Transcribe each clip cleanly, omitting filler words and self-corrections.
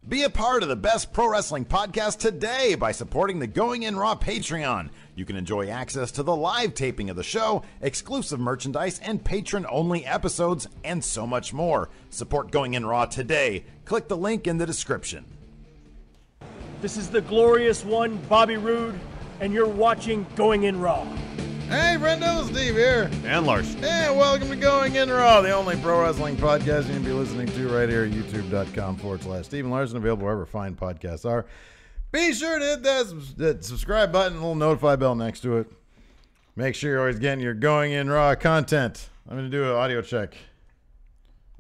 Be a part of the best pro wrestling podcast today by supporting the Going In Raw Patreon. You can enjoy access to the live taping of the show, exclusive merchandise, and patron-only episodes, and so much more. Support Going In Raw today. Click the link in the description. This is the glorious one, Bobby Roode, and you're watching Going In Raw. Hey, friendo, Steve here. And Larson. And welcome to Going In Raw, the only pro wrestling podcast you can be listening to right here at youtube.com/Steve and Larson, available wherever fine podcasts are. Be sure to hit that subscribe button, little notify bell next to it. Make sure you're always getting your Going In Raw content. I'm going to do an audio check.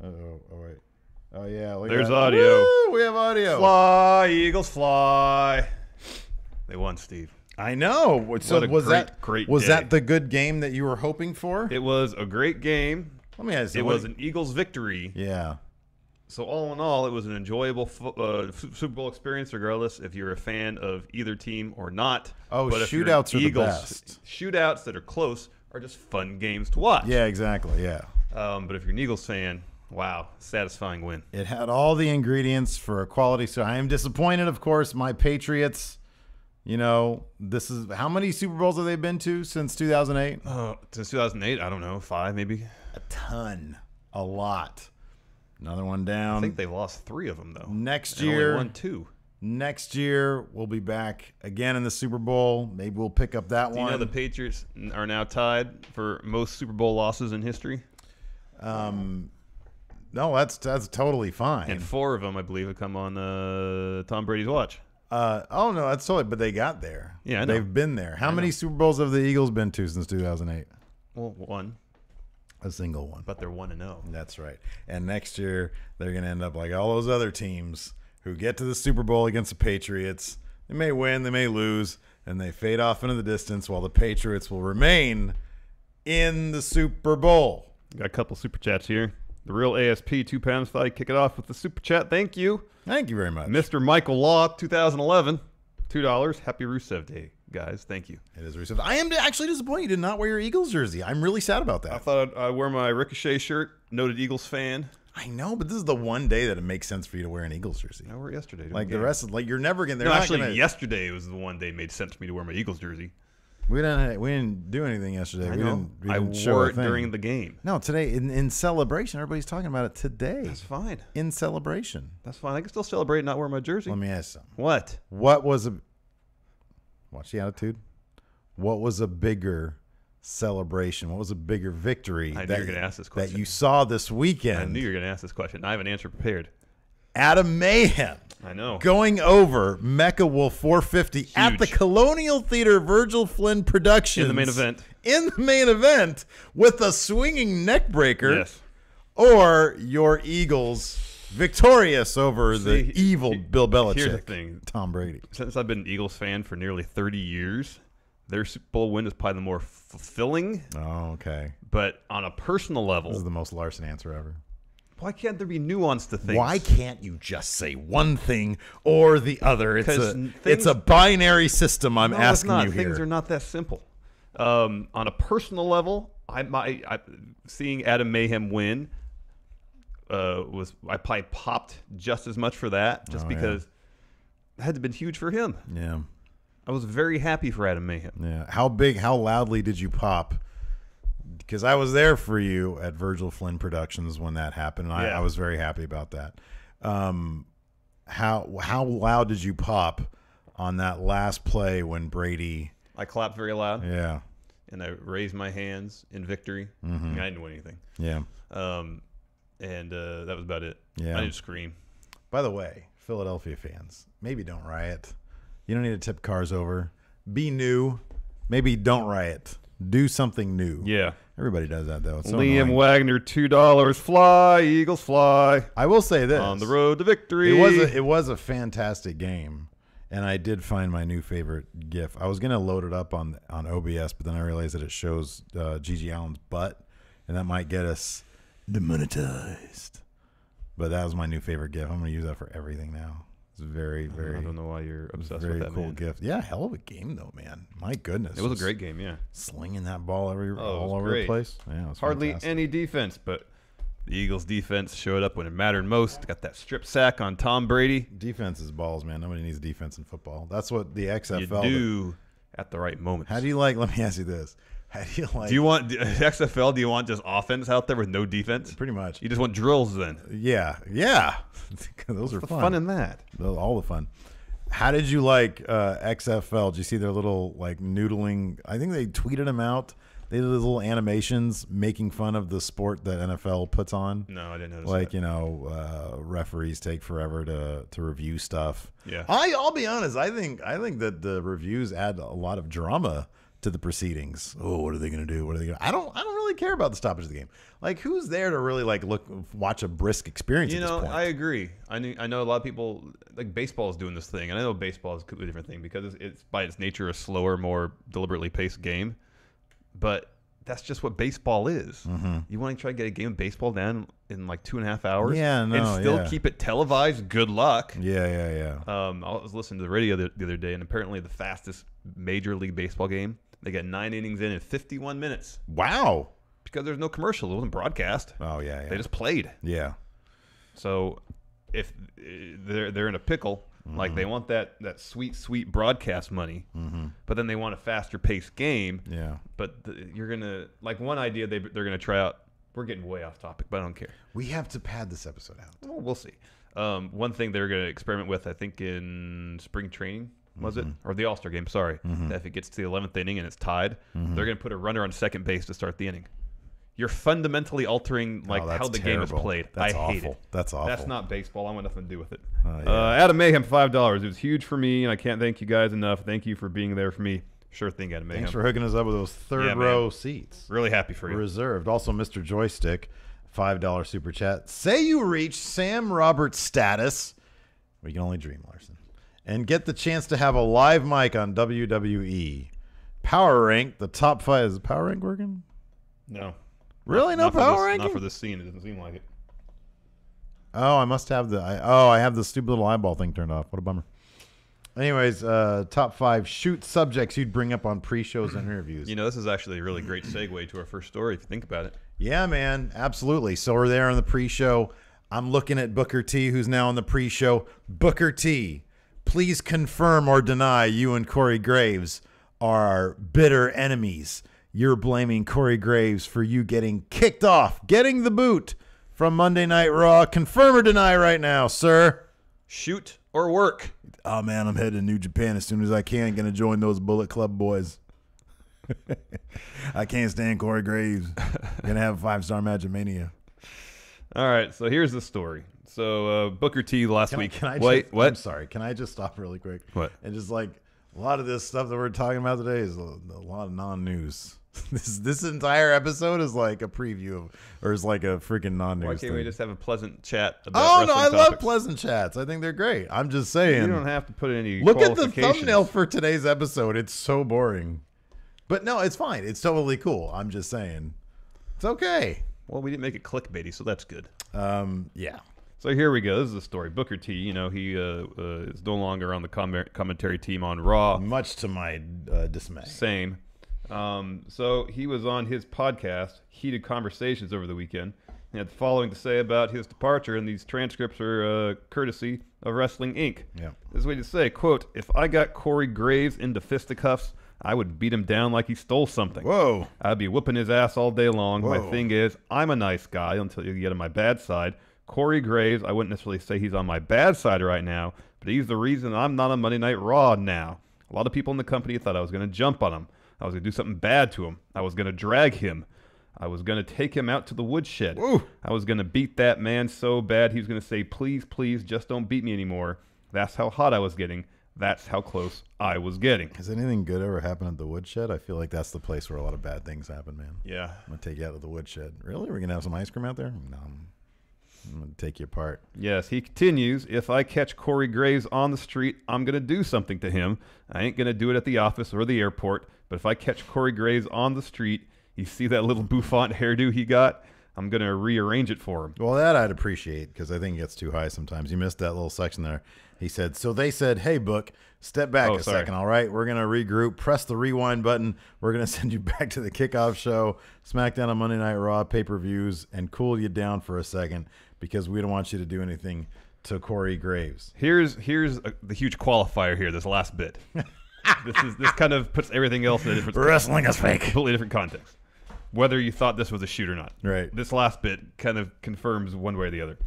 Oh, wait. Oh, yeah. There's audio. Woo, we have audio. Fly, Eagles, fly. They won, Steve. I know. So What a was great was day. that the good game that you were hoping for? It was a great game. Let me ask you. It was an Eagles victory. Yeah. So all in all, it was an enjoyable Super Bowl experience, regardless if you're a fan of either team or not. Oh, but if you're shootouts are the Eagles, best. Shootouts that are close are just fun games to watch. Yeah, exactly. Yeah. But if you're an Eagles fan, wow, satisfying win. It had all the ingredients for a quality. So I am disappointed, of course. My Patriots, you know, this is how many Super Bowls have they been to since 2008? Since 2008, I don't know, 5 maybe. A ton. A lot. Another one down. I think they lost 3 of them, though. Next And year. only won 2. Next year, we'll be back again in the Super Bowl. Maybe we'll pick up that Do one. you know the Patriots are now tied for most Super Bowl losses in history? No, that's totally fine. And 4 of them, I believe, have come on Tom Brady's watch. Oh, no, that's totally, but they got there. Yeah, I know. They've been there. How many Super Bowls have the Eagles been to since 2008? Well, 1, A single one. but they're 1-0. That's right. And next year, they're going to end up like all those other teams who get to the Super Bowl against the Patriots. They may win, they may lose, and they fade off into the distance while the Patriots will remain in the Super Bowl. Got a couple super chats here. The real ASP, 2 pounds. Thought I'd kick it off with the super chat. Thank you. Thank you very much. Mr. Michael Law, 2011, $2. Happy Rusev Day, guys. Thank you. It is received. I am actually disappointed you did not wear your Eagles jersey. I'm really sad about I that. thought I'd wear my Ricochet shirt. Noted Eagles fan. I know, but this is the one day that it makes sense for you to wear an Eagles jersey. I wore it yesterday. Like the rest of, like you're never gonna. No, actually, yesterday was the one day it made sense for me to wear my Eagles jersey. We didn't do anything yesterday. I We know. didn't show wore a it thing. during the game. No, today in celebration. Everybody's talking about it today. That's fine. In celebration. That's fine. I can still celebrate and not wear my jersey. Let me ask something. What? What was a watch the attitude? What was a bigger celebration? What was a bigger victory I knew you were going to ask this question. that you saw this weekend? I knew you were going to ask this question. I have an answer prepared. Adam Mayhem. I know. Going over Mecha Wolf 450 at the Huge. Colonial Theater Virgil Flynn Productions. In the main event. In the main event with a swinging neck breaker. Yes. Or your Eagles victorious over the See, evil Bill Belichick. Here's the thing. Tom Brady. Since I've been an Eagles fan for nearly 30 years, their Super Bowl win is probably the more fulfilling. Oh, okay. But on a personal level, This is the most Larson answer ever. why can't there be nuance to things? Why can't you just say one thing or the other? It's a binary system. I'm No, asking it's not. you here. Things are not that simple. On a personal level, seeing Adam Mayhem win I probably popped just as much for that, just because it had to have been huge for him. Yeah. I was very happy for Adam Mayhem. Yeah. How loudly did you pop? Because I was there for you at Virgil Flynn Productions when that happened, and I was very happy about that. How loud did you pop on that last play when Brady? I clapped very loud. Yeah. And I raised my hands in victory. Mm-hmm. I mean, I didn't do anything. Yeah. And that was about it. Yeah. I didn't scream. By the way, Philadelphia fans, maybe don't riot. You don't need to tip cars over. Be new. Maybe don't riot. Do something new. Yeah. Everybody does that, though. It's so Liam annoying. Wagner, $2. Fly, Eagles, fly. I will say this. On the road to victory. It was a fantastic game, and I did find my new favorite GIF. I was going to load it up on OBS, but then I realized that it shows Gigi Allen's butt, and that might get us demonetized. But that was my new favorite GIF. I'm going to use that for everything now. It's very, very. I don't know why you're obsessed very with that, cool man. gift. Yeah, hell of a game though, man. My goodness, It was a great game, yeah. slinging that ball all was over great. the place. Yeah, it was Hardly fantastic. any defense, but The Eagles defense showed up when it mattered most. Got that strip sack on Tom Brady. Defense is balls, man. Nobody needs defense in football. That's what the XFL You do at the right moment. How do you like? Let me ask you this. How do you like? Do you want XFL? Do you want just offense out there with no defense? Pretty much. You just want drills then? Yeah. Those are fun. Fun in that. All the fun. How did you like XFL? Did you see their little like noodling? I think they tweeted them out. They did little animations making fun of the sport that NFL puts on. No, I didn't notice like, that. Referees take forever to review stuff. Yeah. I'll be honest. I think that the reviews add a lot of drama to the proceedings. Oh, what are they going to do? What are they going to? I don't really care about the stoppage of the game. Like, who's there to really watch a brisk experience? You at know, this point? I agree. I know a lot of people like baseball is doing this thing, and I know baseball is a completely different thing because it's by its nature a slower, more deliberately paced game. But that's just what baseball is. Mm-hmm. You want to try to get a game of baseball down in like 2.5 hours, and still keep it televised? Good luck. Yeah. I was listening to the radio the other day, and apparently the fastest Major League Baseball game, they got 9 innings in 51 minutes. Wow. Because there's no commercial. It wasn't broadcast. Oh, yeah. They just played. Yeah. So if they're in a pickle, like they want that sweet broadcast money, but then they want a faster paced game. Yeah. But you're gonna like one idea they're gonna try out. We're getting way off topic, but I don't care. We have to pad this episode out. Well, we'll see. One thing they're gonna experiment with, I think in spring training, was it, or the All-Star game? Sorry, that if it gets to the 11th inning and it's tied, they're gonna put a runner on second base to start the inning. You're fundamentally altering how the game is played. I hate it. That's awful. That's not baseball. I want nothing to do with it. Adam Mayhem, $5. It was huge for me, and I can't thank you guys enough. Thank you for being there for me. Sure thing, Adam Mayhem. Thanks for hooking us up with those third row seats. Really happy for you. Reserved. Also, Mr. Joystick, $5 super chat. Say you reach Sam Roberts status. We can only dream, Larson. And get the chance to have a live mic on WWE. Power Rank, the top 5. Is Power Rank working? No. Really? No power ranking? Not for this scene. It doesn't seem like it. Oh, I must have I have the stupid little eyeball thing turned off. What a bummer. Anyways, top 5 shoot subjects you'd bring up on pre-shows and interviews. You know, this is actually a really great segue to our first story if you think about it. Yeah, man. Absolutely. So we're there on the pre-show. I'm looking at Booker T, who's now on the pre-show. Booker T, please confirm or deny you and Corey Graves are bitter enemies. You're blaming Corey Graves for you getting kicked off, getting the boot from Monday Night Raw. Confirm or deny right now, sir. Shoot or work. Oh, man, I'm heading to New Japan as soon as I can. Going to join those Bullet Club boys. I can't stand Corey Graves. Going to have a 5-star match at Mania. All right, so here's the story. So Booker T last week. What? I'm sorry. Can I just stop really quick? What? And just like a lot of this stuff that we're talking about today is a lot of non-news. This entire episode is like a preview of, or is like a freaking non-news. Why can't we just have a pleasant chat about Oh no, I topics? love pleasant chats. I think they're great. I'm just saying. You don't have to put any. Look at the thumbnail for today's episode. It's so boring. But no, it's fine. It's totally cool. I'm just saying. It's okay. Well, we didn't make it clickbaity, so that's good. Yeah. So here we go. This is the story. Booker T, you know, he is no longer on the commentary team on Raw. Much to my dismay. Same. So he was on his podcast, Heated Conversations, over the weekend. He had the following to say about his departure, and these transcripts are courtesy of Wrestling Inc. Yeah. This is what he to say, quote, "If I got Corey Graves into fisticuffs, I would beat him down like he stole something. Whoa. I'd be whooping his ass all day long. Whoa. My thing is, I'm a nice guy until you get on my bad side. Corey Graves, I wouldn't necessarily say he's on my bad side right now, but he's the reason I'm not on Monday Night Raw now. A lot of people in the company thought I was going to jump on him. I was going to do something bad to him. I was going to drag him. I was going to take him out to the woodshed. Ooh. I was going to beat that man so bad he was going to say, please, please, just don't beat me anymore. That's how hot I was getting. That's how close I was getting." Has anything good ever happened at the woodshed? I feel like that's the place where a lot of bad things happen, man. Yeah. I'm going to take you out to the woodshed. Really? We're going to have some ice cream out there? No. I'm going to take you apart. Yes, he continues, "If I catch Corey Graves on the street, I'm going to do something to him. I ain't going to do it at the office or the airport, but if I catch Corey Graves on the street, you see that little bouffant hairdo he got? I'm going to rearrange it for him. Well, that I'd appreciate because I think it gets too high sometimes. You missed that little section there. He said, so they said, hey, Book, step back a second, all right? We're going to regroup. Press the rewind button. We're going to send you back to the kickoff show, SmackDown on Monday Night Raw, pay-per-views, and cool you down for a second because we don't want you to do anything to Corey Graves. Here's the huge qualifier here, this last bit. This kind of puts everything else in a different Wrestling is fake. Completely different context. Whether you thought this was a shoot or not. Right. This last bit kind of confirms one way or the other.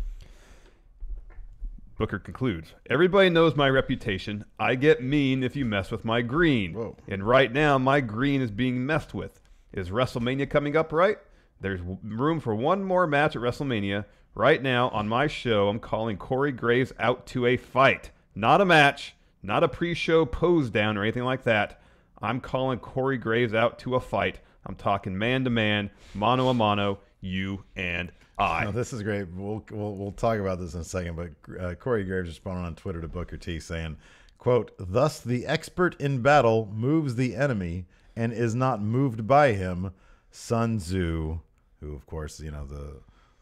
Booker concludes, everybody knows my reputation. I get mean if you mess with my green. Whoa. And right now, my green is being messed with. Is WrestleMania coming up, right? There's room for one more match at WrestleMania. Right now, on my show, I'm calling Corey Graves out to a fight. Not a match, not a pre-show pose down or anything like that. I'm calling Corey Graves out to a fight. I'm talking man-to-man, mano-a-mano, you and I. No, this is great. We'll talk about this in a second, but Corey Graves responded on Twitter to Booker T saying, quote, thus the expert in battle moves the enemy and is not moved by him. Sun Tzu, who, of course, you know,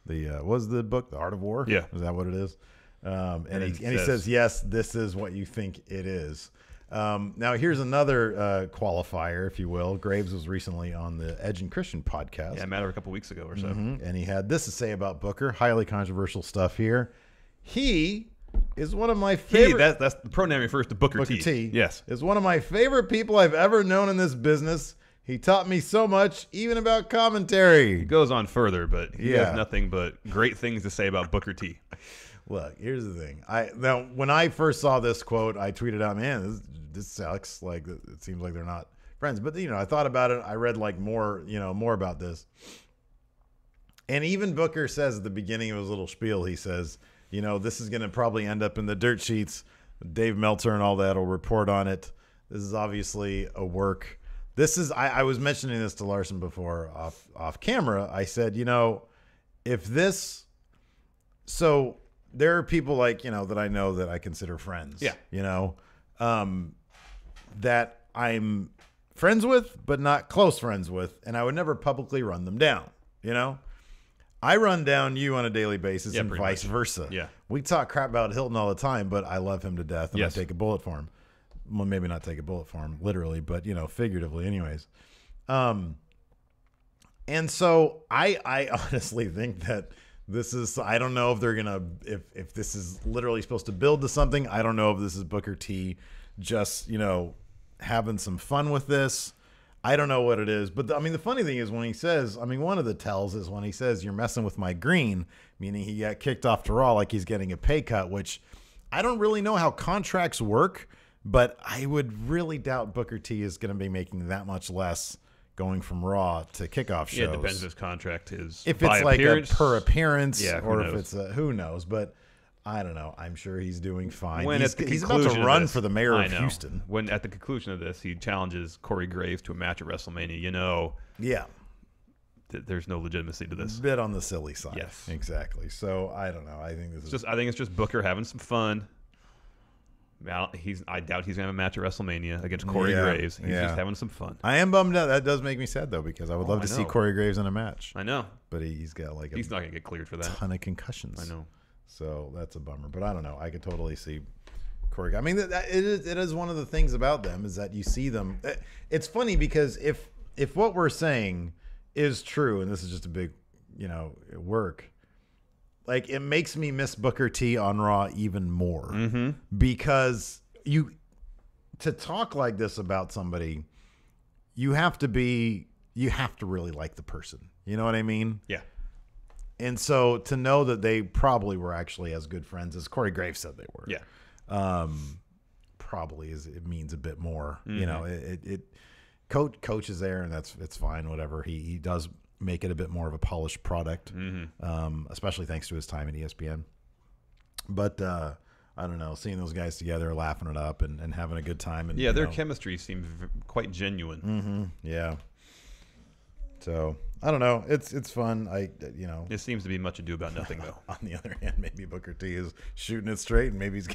what was the book, The Art of War? Yeah. Is that what it is? And he says, yes, this is what you think it is. Now, here's another qualifier, if you will. Graves was recently on the Edge and Christian podcast. Yeah, matter a couple weeks ago or so. And he had this to say about Booker. Highly controversial stuff here. He is one of my favorite. That's the pronoun refers to Booker T. Yes. Is one of my favorite people I've ever known in this business. He taught me so much, even about commentary. He goes on further, but he has nothing but great things to say about Booker T. Look, here's the thing. Now, when I first saw this quote, I tweeted out, man, this sucks. Like, it seems like they're not friends. But, you know, I thought about it. I read, like, more about this. And even Booker says at the beginning of his little spiel, he says, you know, this is going to probably end up in the dirt sheets. Dave Meltzer and all that will report on it. This is obviously a work. This is, I was mentioning this to Larson before off camera. I said, you know, if this, so there are people like, you know, that I know that I consider friends. Yeah. You know, that I'm friends with, but not close friends with. And I would never publicly run them down. You know, I run down you on a daily basis and vice versa. Yeah. We talk crap about Hilton all the time, but I love him to death and I take a bullet for him. Well, maybe not take a bullet for him literally, but, you know, figuratively anyways. And so I honestly think that this is, I don't know if they're going to, if this is literally supposed to build to something. I don't know if this is Booker T just, you know, having some fun with this. I don't know what it is. But I mean, the funny thing is when he says, I mean, one of the tells is when he says you're messing with my green, meaning he got kicked off to Raw like he's getting a pay cut, which I don't really know how contracts work. But I would really doubt Booker T is going to be making that much less going from Raw to kickoff shows. Yeah, it depends if his contract is if it's like appearance. A per appearance, or if it's a, who knows. But I don't know. I'm sure he's doing fine. When He's about to run for the mayor of Houston. When at the conclusion of this, he challenges Corey Graves to a match at WrestleMania. You know, there's no legitimacy to this. A bit on the silly side. Yes, exactly. So I don't know. I think this is I think it's just Booker having some fun. I doubt he's going to have a match at WrestleMania against Corey Graves. He's just having some fun. I am bummed out. That does make me sad, though, because I would love to see Corey Graves in a match. I know. But he's got like he's not going to get cleared for that. Ton of concussions. I know. So that's a bummer. But I don't know. I could totally see Corey. I mean, it is one of the things about them is that you see them. It's funny because if what we're saying is true, and this is just a big, you know, work, like, it makes me miss Booker T on Raw even more because to talk like this about somebody, you have to really like the person. You know what I mean? Yeah. And so to know that they probably were actually as good friends as Corey Graves said they were. Yeah. Probably it means a bit more. You know, coach is there and it's fine, whatever. He does make it a bit more of a polished product, especially thanks to his time at ESPN. But I don't know, seeing those guys together, laughing it up and having a good time. And their chemistry seemed quite genuine. Yeah. So I don't know. It's fun. It seems to be much ado about nothing, though. On the other hand, maybe Booker T is shooting it straight, and maybe he's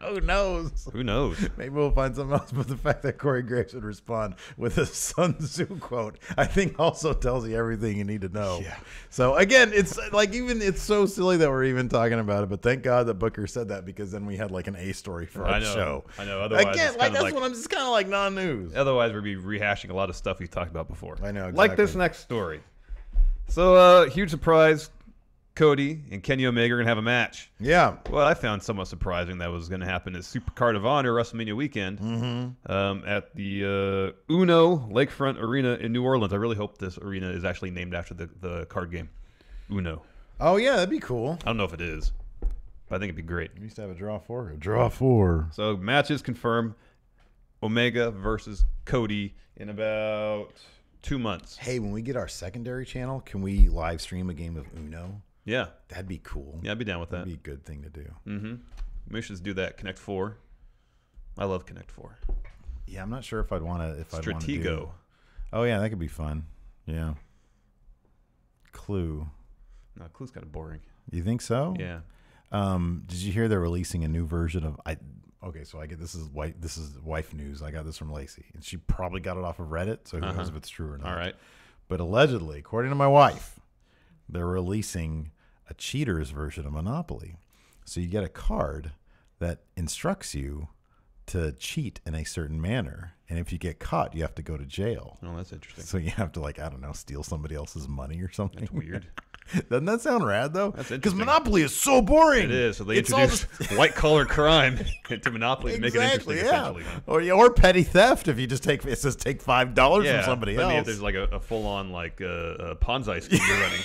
Who knows? Who knows? Maybe we'll find something else. But the fact that Corey Graves would respond with a Sun Tzu quote, I think also tells you everything you need to know. Yeah. So again, it's like it's so silly that we're even talking about it. But thank God that Booker said that, because then we had like an A story for our show. I know. Otherwise, again, like that's what I'm just kind of like non-news. Otherwise, we'd be rehashing a lot of stuff we've talked about before. I know. Exactly. Like this next story. So, huge surprise. Cody and Kenny Omega are going to have a match. Yeah. Well, I found somewhat surprising that was going to happen at Supercard of Honor WrestleMania weekend at the Uno Lakefront Arena in New Orleans. I really hope this arena is actually named after the card game, Uno. Oh, yeah, that'd be cool. I don't know if it is, but I think it'd be great. We used to have a draw four. A draw four. So matches confirmed. Omega versus Cody in about 2 months. Hey, when we get our secondary channel, can we live stream a game of Uno? Yeah. That'd be cool. Yeah, I'd be down with that. That'd be a good thing to do. Mm-hmm. We should just do that. Connect 4. I love Connect 4. Yeah, I'm not sure if I'd want to. Stratego. Oh yeah, that could be fun. Yeah. Clue. No, Clue's kind of boring. You think so? Yeah. Did you hear they're releasing a new version of Okay, so I get this is wife news. I got this from Lacey, and she probably got it off of Reddit, so who knows if it's true or not. All right. But allegedly, according to my wife, they're releasing a cheater's version of Monopoly. So you get a card that instructs you to cheat in a certain manner, and if you get caught, you have to go to jail. Oh, that's interesting. So you have to, like, I don't know, steal somebody else's money or something. That's weird. Doesn't that sound rad, though? That's interesting. Because Monopoly is so boring. It is. So they introduced white-collar crime into Monopoly to make it interesting, yeah. essentially. Huh? Or petty theft if you just take, it says take $5 from somebody else. I mean, if there's like a full-on like Ponzi scheme you're running.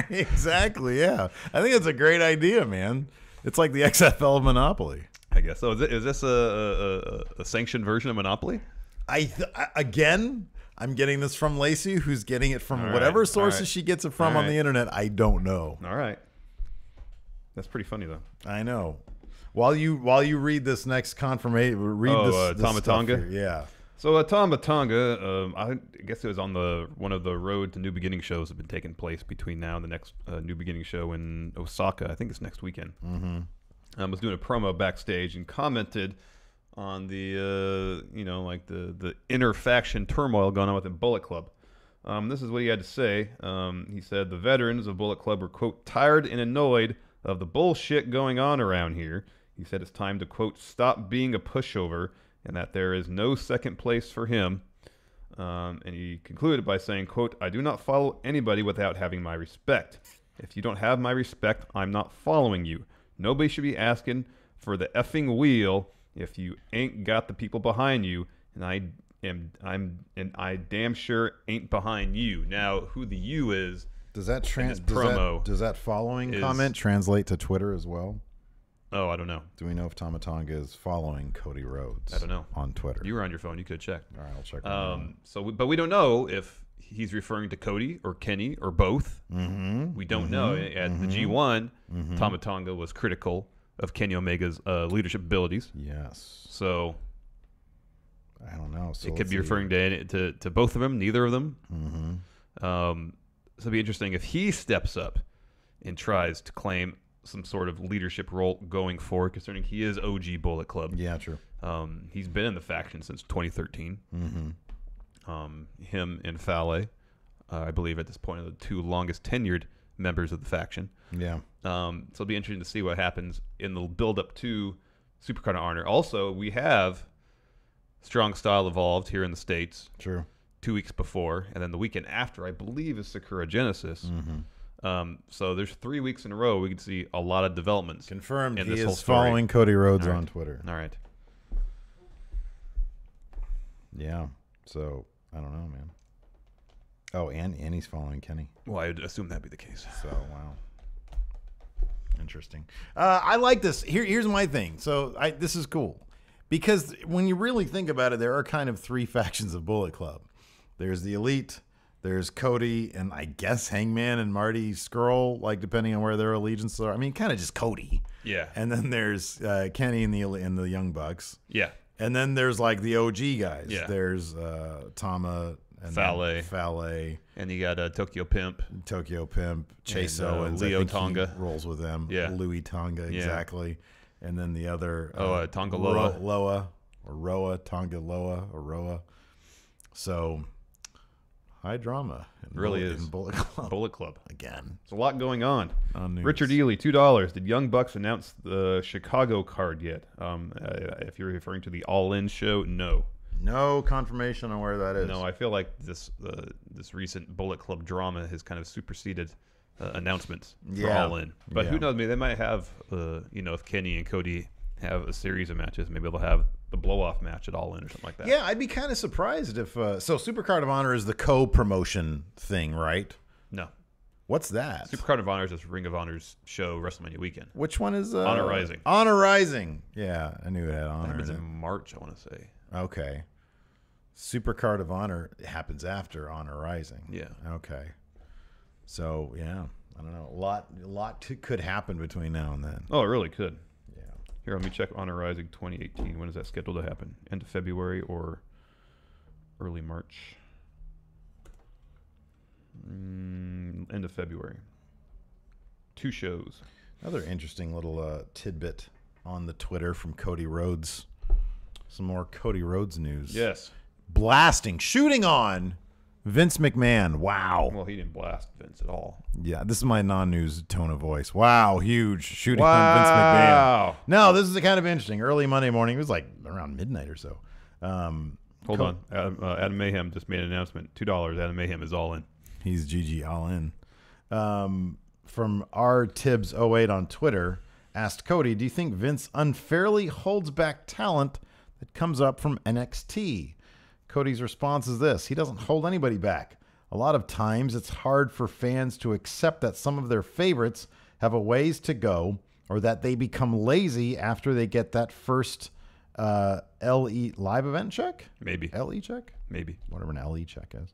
Exactly, yeah. I think it's a great idea, man. It's like the XFL of Monopoly. I guess. So is this a sanctioned version of Monopoly? Again, I'm getting this from Lacey, who's getting it from whatever sources she gets it from on the internet. I don't know. All right. That's pretty funny, though. I know. While you read this next confirmation, this Tama Tonga? Here. Yeah. So Tama Tonga, I guess it was on one of the Road to New Beginning shows that have been taking place between now and the next New Beginning show in Osaka. I think it's next weekend. Mm-hmm. Was doing a promo backstage and commented on the the inner faction turmoil going on within Bullet Club. This is what he had to say. He said the veterans of Bullet Club were, quote, tired and annoyed of the bullshit going on around here. He said it's time to, quote, stop being a pushover, and that there is no second place for him. And he concluded by saying, quote, I do not follow anybody without having my respect. If you don't have my respect, I'm not following you. Nobody should be asking for the effing wheel if you ain't got the people behind you, and I damn sure ain't behind you. Now, who the you is? Does that does that following comment translate to Twitter as well? Oh, I don't know. Do we know if Tama Tonga is following Cody Rhodes? I don't know. On Twitter. You were on your phone. You could check. All right, I'll check. But we don't know if he's referring to Cody or Kenny or both. Mm-hmm. We don't know. At the G1, Tama Tonga was critical of Kenny Omega's leadership abilities. Yes. So I don't know. So it could be referring to both of them, neither of them. Mm-hmm. So it'd be interesting if he steps up and tries to claim some sort of leadership role going forward, concerning he is OG Bullet Club. Yeah, true. He's been in the faction since 2013. Mm-hmm. Him and Fale, I believe at this point, are the two longest tenured members of the faction. Yeah. So it'll be interesting to see what happens in the build-up to Supercard of Honor. Also, we have Strong Style Evolved here in the States. True. 2 weeks before, and then the weekend after, I believe, is Sakura Genesis. Mm-hmm. So there's 3 weeks in a row we can see a lot of developments. Confirmed. In He this whole is story. following Cody Rhodes on Twitter. All right. Yeah. So I don't know, man. Oh, and he's following Kenny. Well, I would assume that'd be the case. So wow. Interesting. I like this. Here's my thing. So this is cool. Because when you really think about it, there are kind of 3 factions of Bullet Club. There's the Elite, there's Cody, and I guess Hangman and Marty Scurll, like depending on where their allegiances are. I mean, kind of just Cody. Yeah. And then there's Kenny and the Young Bucks. Yeah. And then there's like the OG guys. Yeah. There's Tama and Fale. And you got Tokyo Pimp. Chaso and Leo Tonga. rolls with them. Yeah. Louis Tonga, exactly. and then the other Tongaloa. Roa. So high drama. In Bullet Club. Bullet Club. Again. There's a lot going on. News. Richard Ely, $2. Did Young Bucks announce the Chicago card yet? If you're referring to the All In show, no. No confirmation on where that is. No, I feel like this recent Bullet Club drama has kind of superseded announcements for All In. But who knows? Maybe they might have, if Kenny and Cody have a series of matches, maybe they'll have the blow-off match at All In or something like that. Yeah, I'd be kind of surprised if... so Supercard of Honor is the co-promotion thing, right? No. What's that? Supercard of Honor is this Ring of Honor's show WrestleMania weekend. Which one is... Honor Rising. Honor Rising. Yeah, I knew it had Honor. That happens in March, I want to say. Okay. Supercard of Honor happens after Honor Rising. Yeah. Okay. So, yeah. I don't know. A lot could happen between now and then. Oh, it really could. Yeah. Here, let me check Honor Rising 2018. When is that scheduled to happen? End of February or early March? End of February. 2 shows. Another interesting little tidbit on the Twitter from Cody Rhodes. Some more Cody Rhodes news. Yes. Shooting on Vince McMahon. Wow. Well, he didn't blast Vince at all. Yeah, this is my non-news tone of voice. Wow, huge shooting on Vince McMahon. No, this is kind of interesting. Early Monday morning. It was like around midnight or so. Hold on. Adam Mayhem just made an announcement. $2. Adam Mayhem is all in. He's GG all in. From R Tibbs 08 on Twitter, asked Cody, do you think Vince unfairly holds back talent that comes up from NXT? Cody's response is this: he doesn't hold anybody back. A lot of times it's hard for fans to accept that some of their favorites have a ways to go, or that they become lazy after they get that first LE live event check? Maybe. LE check? Maybe. Whatever an LE check is.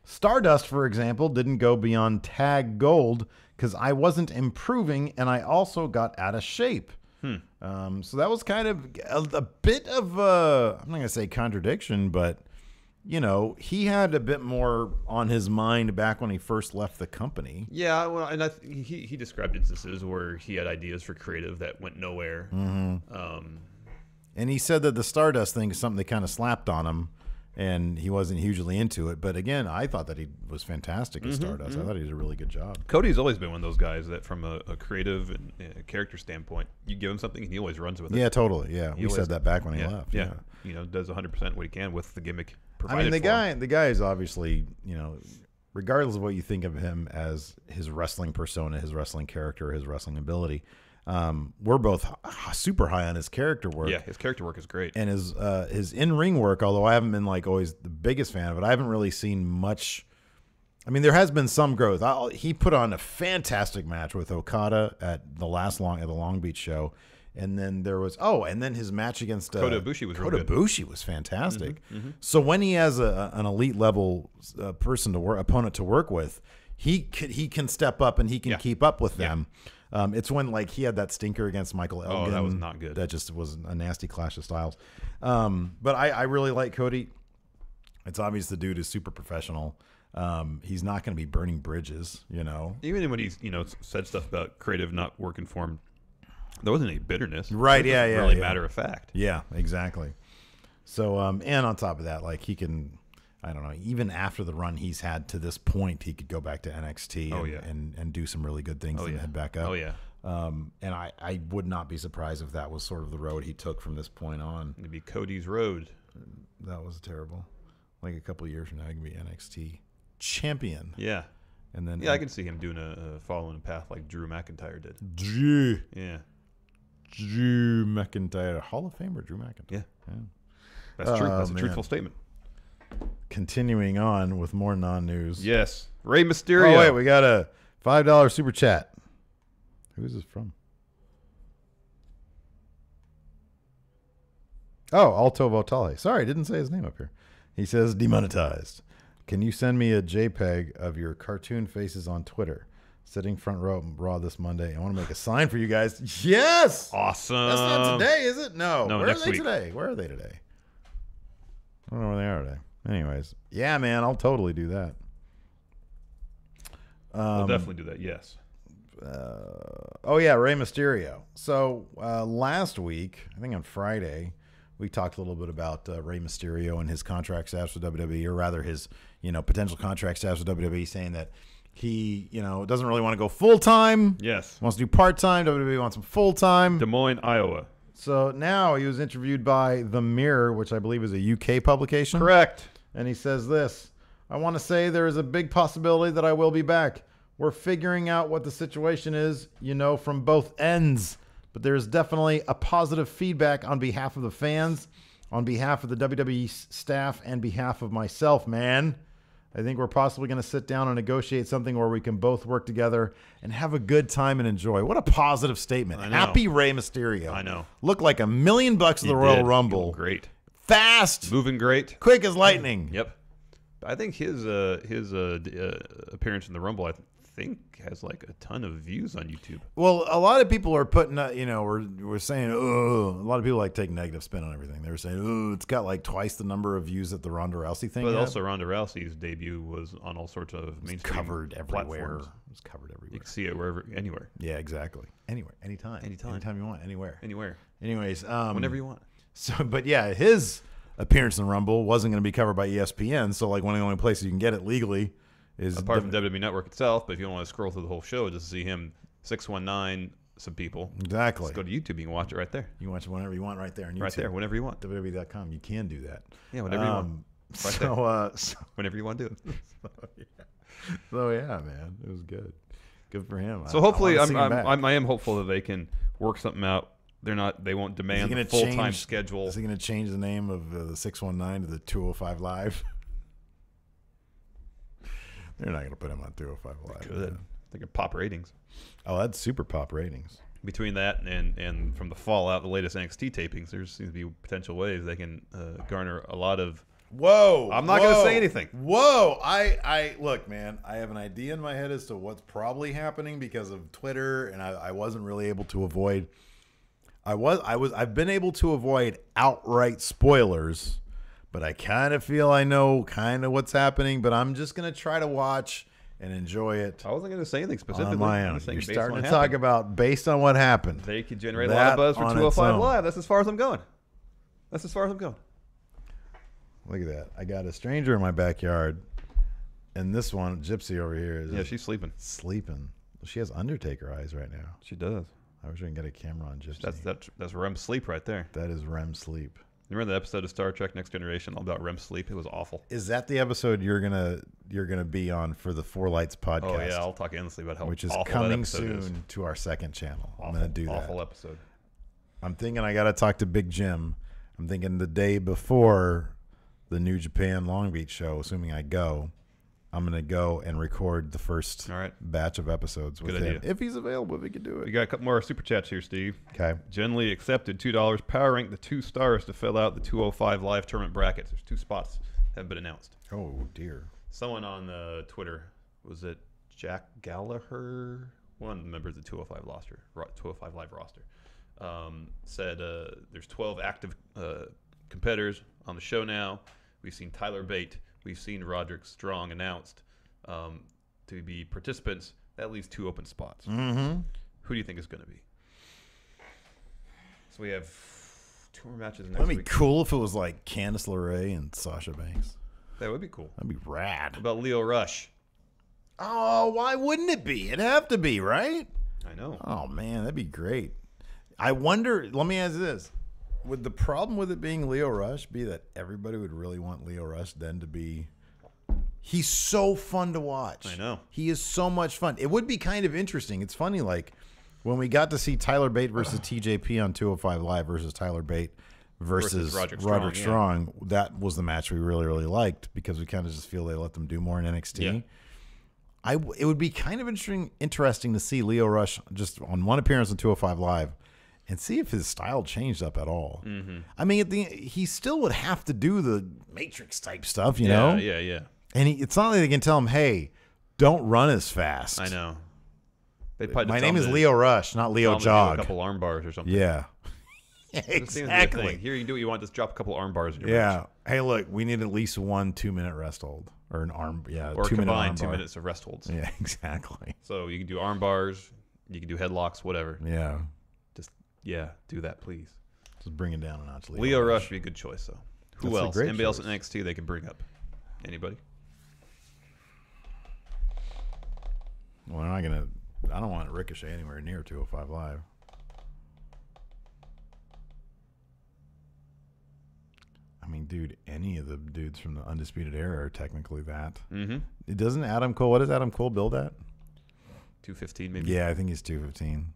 Stardust, for example, didn't go beyond tag gold because I wasn't improving and I also got out of shape. So that was kind of a bit of I'm not going to say contradiction, but he had a bit more on his mind back when he first left the company. Yeah, well, and he described instances where he had ideas for creative that went nowhere. Mm-hmm. And he said that the Stardust thing is something they kind of slapped on him, and he wasn't hugely into it. But again, I thought that he was fantastic at Stardust. I thought he did a really good job. Cody's always been one of those guys that from a creative and a character standpoint, you give him something and he always runs with it. Yeah, totally. Yeah, we said that back when he left. Yeah. Does 100% what he can with the gimmick provided. I mean, the guy is obviously, regardless of what you think of him as his wrestling persona, his wrestling character, his wrestling ability, we're both super high on his character work. Yeah, his character work is great. And his in-ring work, although I haven't been always the biggest fan of it, I haven't really seen much. I mean, there has been some growth. He put on a fantastic match with Okada at the Long Beach show. And then there was and then his match against Kota Ibushi was really good. Kota Ibushi was fantastic. So when he has an elite level opponent to work with, he can step up and he can keep up with them. It's when he had that stinker against Michael Elgin. Oh, that was not good. That just was a nasty clash of styles. But I really like Cody. It's obvious the dude is super professional. He's not going to be burning bridges, Even when he's said stuff about creative not working for him, there wasn't any bitterness. Right? Yeah. Really matter of fact. Yeah, exactly. So and on top of that, he can. I don't know. Even after the run he's had to this point, he could go back to NXT and do some really good things and head back up. Oh, yeah. And I would not be surprised if that was sort of the road he took from this point on. It'd be Cody's road. That was terrible. A couple of years from now, he can be NXT champion. Yeah. And then I can see him doing following a path like Drew McIntyre did. Drew McIntyre. Hall of Famer Drew McIntyre. Yeah. That's true. That's a truthful statement. Continuing on with more non-news. Yes. Rey Mysterio. Oh, wait. We got a $5 super chat. Who is this from? Oh, Alto Votale. Sorry, I didn't say his name up here. He says, demonetized. Can you send me a JPEG of your cartoon faces on Twitter? Sitting front row Raw this Monday. I want to make a sign for you guys. Yes! Awesome. That's not today, is it? No. Where next are they week. today? Where are they today? I don't know where they are today. Anyways. Yeah, man, I'll totally do that. We'll definitely do that, yes. Rey Mysterio. So last week, I think on Friday, we talked a little bit about Rey Mysterio and his contract status with WWE, or rather his potential contract status with WWE, saying that he doesn't really want to go full time. Yes, wants to do part time. WWE wants him full time. Des Moines, Iowa. So now he was interviewed by The Mirror, which I believe is a UK publication. Correct. And he says this: "I want to say there is a big possibility that I will be back. We're figuring out what the situation is, from both ends. But there is definitely a positive feedback on behalf of the fans, on behalf of the WWE staff, and behalf of myself, man. I think we're possibly going to sit down and negotiate something where we can both work together and have a good time and enjoy." What a positive statement. Happy Rey Mysterio. I know. Looked like $1 million at the Royal Rumble. Great. Fast. Moving great. Quick as lightning. Yep. I think his appearance in the Rumble, I think, has like a ton of views on YouTube. Well, a lot of people are putting, we're saying, oh, a lot of people take negative spin on everything. They were saying, oh, it's got like twice the number of views that the Ronda Rousey thing. But also Ronda Rousey's debut was on all sorts of mainstream covered everywhere. Platforms. It was covered everywhere. You can see it anywhere. Yeah, exactly. Anywhere, anytime you want, anywhere. Anyways, whenever you want. So, but yeah, his appearance in the Rumble wasn't going to be covered by ESPN. So, like, one of the only places you can get it legally is apart from WWE Network itself. But if you don't want to scroll through the whole show just to see him 619 some people, exactly. Just go to YouTube. You can watch it right there. You can watch it whenever you want, right there on YouTube. Right there, whenever you want. WWE.com. You can do that. Yeah, whenever you want. Right so whenever you want to do it. So yeah, man, it was good. Good for him. So hopefully, I am hopeful that they can work something out. They won't demand a full-time schedule. Is he going to change the name of the 619 to the 205 Live? They're not going to put him on 205 Live. Good. They could pop ratings. Oh, that's super pop ratings. Between that and from the fallout, the latest NXT tapings, there seems to be potential ways they can garner a lot of. Whoa! I'm not going to say anything. Whoa! I look, man. I have an idea in my head as to what's probably happening because of Twitter, and I wasn't really able to avoid. I've been able to avoid outright spoilers, but I kind of feel I know kind of what's happening. But I'm just gonna try to watch and enjoy it. I wasn't going to say anything specifically. On my own. You're starting to talk about based on what happened. They could generate a lot of buzz for 205 Live. That's as far as I'm going. Look at that. I got a stranger in my backyard, and this one, Gypsy over here, is she's sleeping. She has Undertaker eyes right now. She does. I wish we can get a camera on Gypsy. That's REM sleep right there. That is REM sleep. You remember the episode of Star Trek Next Generation all about REM sleep? It was awful. Is that the episode you're gonna be on for the Four Lights podcast? Oh yeah, I'll talk endlessly about how which is awful coming that soon is. To our second channel. Awful, I'm gonna do that. Awful episode. I'm thinking I gotta talk to Big Jim. I'm thinking the day before the New Japan Long Beach show, assuming I go, I'm going to go and record the first batch of episodes with him. If he's available, if he can do it. We got a couple more super chats here, Steve. Okay. Generally accepted, $2. Power rank the 2 stars to fill out the 205 live tournament brackets. There's 2 spots that have been announced. Oh, dear. Someone on Twitter, was it Jack Gallagher? One of the members of the 205 live roster, said there's 12 active competitors on the show now. We've seen Tyler Bate. We've seen Roderick Strong announced to be participants. That leaves 2 open spots. Mm-hmm. Who do you think is going to be? So we have 2 more matches next week. That'd be cool if it was like Candice LeRae and Sasha Banks. That would be cool. That'd be rad. What about Leo Rush? Oh, why wouldn't it be? It'd have to be, right? I know. Oh, man, that'd be great. I wonder, let me ask you this. Would the problem with it being Leo Rush be that everybody would really want Leo Rush then to be... He's so fun to watch. I know. He is so much fun. It would be kind of interesting. It's funny, like, when we got to see Tyler Bate versus TJP on 205 Live versus Tyler Bate versus Roderick Strong, that was the match we really, really liked because we kind of just feel they let them do more in NXT. Yeah. It would be kind of interesting to see Leo Rush just on one appearance on 205 Live and see if his style changed up at all. Mm-hmm. I mean, he still would have to do the Matrix type stuff, you know? Yeah. And it's not like they can tell him, hey, don't run as fast. I know. My name is Leo Rush, not Leo Jog. Do a couple arm bars or something. Yeah. Exactly. Here you do what you want. Just drop a couple arm bars in your match. Hey, look, we need at least 1 2-minute rest hold. Or an arm, or 2 minute arm combined 2 bar. minutes of rest holds. Yeah, exactly. So you can do arm bars, You can do headlocks, whatever. Yeah. Just do that, please. Just bring it down a notch. Leo Rush would be a good choice, though. Who That's a else? great Anybody else choice. in NXT they can bring up? Anybody? Well, I don't want Ricochet anywhere near 205 Live. I mean, dude, any of the dudes from the Undisputed Era are technically that. Mm-hmm. It doesn't Adam Cole. What does Adam Cole build at? 215, maybe? Yeah, I think he's 215.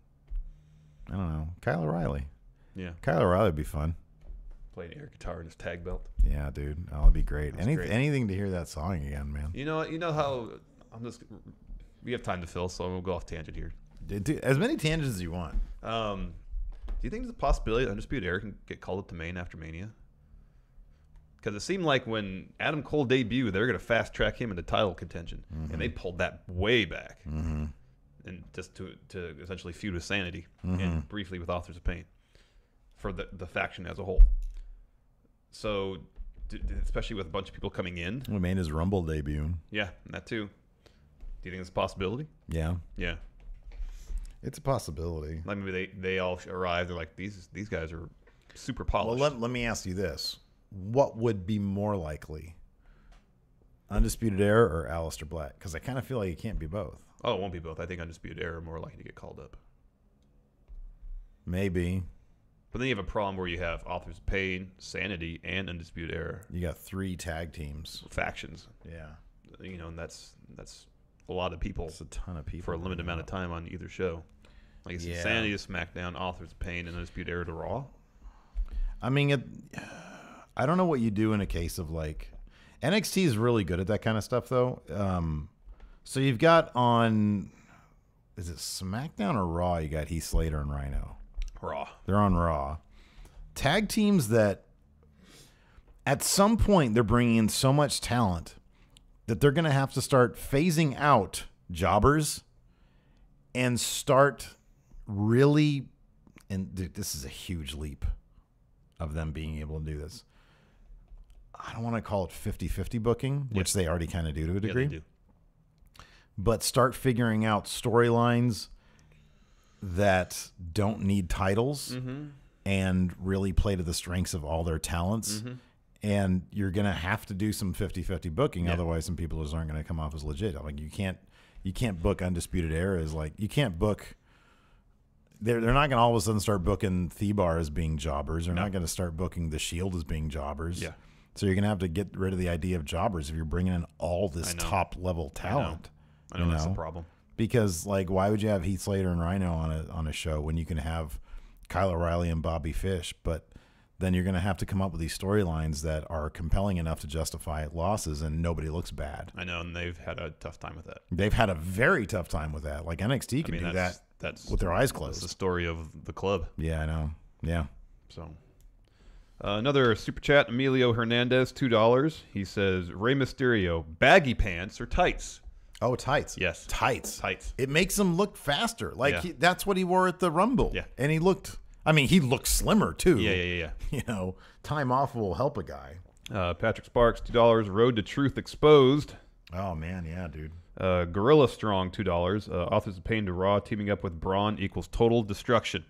I don't know. Kyle O'Reilly. Yeah. Kyle O'Reilly would be fun. Playing air guitar in his tag belt. Yeah, dude. That would be great. Great. Anything to hear that song again, man. You know how we have time to fill, so we'll go off tangent here. Dude, as many tangents as you want. Do you think there's a possibility that Undisputed Era can get called up to main after Mania? Because it seemed like when Adam Cole debuted, they were going to fast track him into title contention, and they pulled that way back, and just to essentially feud with Sanity and briefly with Authors of Pain for the faction as a whole. So, especially with a bunch of people coming in, We made his Rumble debut. yeah, that too. Do you think it's a possibility? Yeah, Yeah, it's a possibility. like maybe they all arrive. They're like these guys are super polished. Well, let me ask you this. What would be more likely? Undisputed Era or Aleister Black? Because I kind of feel like it can't be both. Oh, it won't be both. I think Undisputed Era are more likely to get called up. Maybe. But then you have a problem where you have Authors of Pain, Sanity, and Undisputed Era You got 3 tag teams. factions. Yeah. And that's a lot of people It's a ton of people. for a limited amount of time on either show. Like it's Sanity to SmackDown, Authors of Pain, and Undisputed Era to Raw. I mean, I don't know what you do in a case of like NXT is really good at that kind of stuff though. So you've got on, is it SmackDown or Raw? You got Heath Slater and Rhino. Raw. They're on Raw. Tag teams that at some point they're bringing in so much talent that they're going to have to start phasing out jobbers and start really, and dude, this is a huge leap of them being able to do this. I don't want to call it 50-50 booking, which they already kind of do to a degree. Yeah, they do. But start figuring out storylines that don't need titles and really play to the strengths of all their talents. And you're going to have to do some 50-50 booking. Otherwise, some people just aren't going to come off as legit. Like you can't book Undisputed Era as like, you can't book. They're not going to all of a sudden start booking Thebar as being jobbers. They're not going to start booking The Shield as being jobbers. Yeah. So you're going to have to get rid of the idea of jobbers if you're bringing in all this top level talent. I know that's the problem. Because like, why would you have Heath Slater and Rhino on a show when you can have Kyle O'Reilly and Bobby Fish? But then you're going to have to come up with these storylines that are compelling enough to justify losses, and nobody looks bad. I know, and they've had a tough time with that. They've had a very tough time with that. Like NXT can do that with their eyes closed. That's the story of the club. Yeah, I know. Yeah. So, another super chat, Emilio Hernandez, $2. He says, Rey Mysterio, baggy pants or tights? Oh, tights. Yes. Tights. Tights. It makes him look faster. Like that's what he wore at the Rumble. Yeah. And he looked slimmer too. Yeah. You know, time off will help a guy. Patrick Sparks, $2. Road to Truth Exposed. Oh, man. Yeah, dude. Gorilla Strong, $2. Authors of Pain to Raw teaming up with Braun equals total destruction.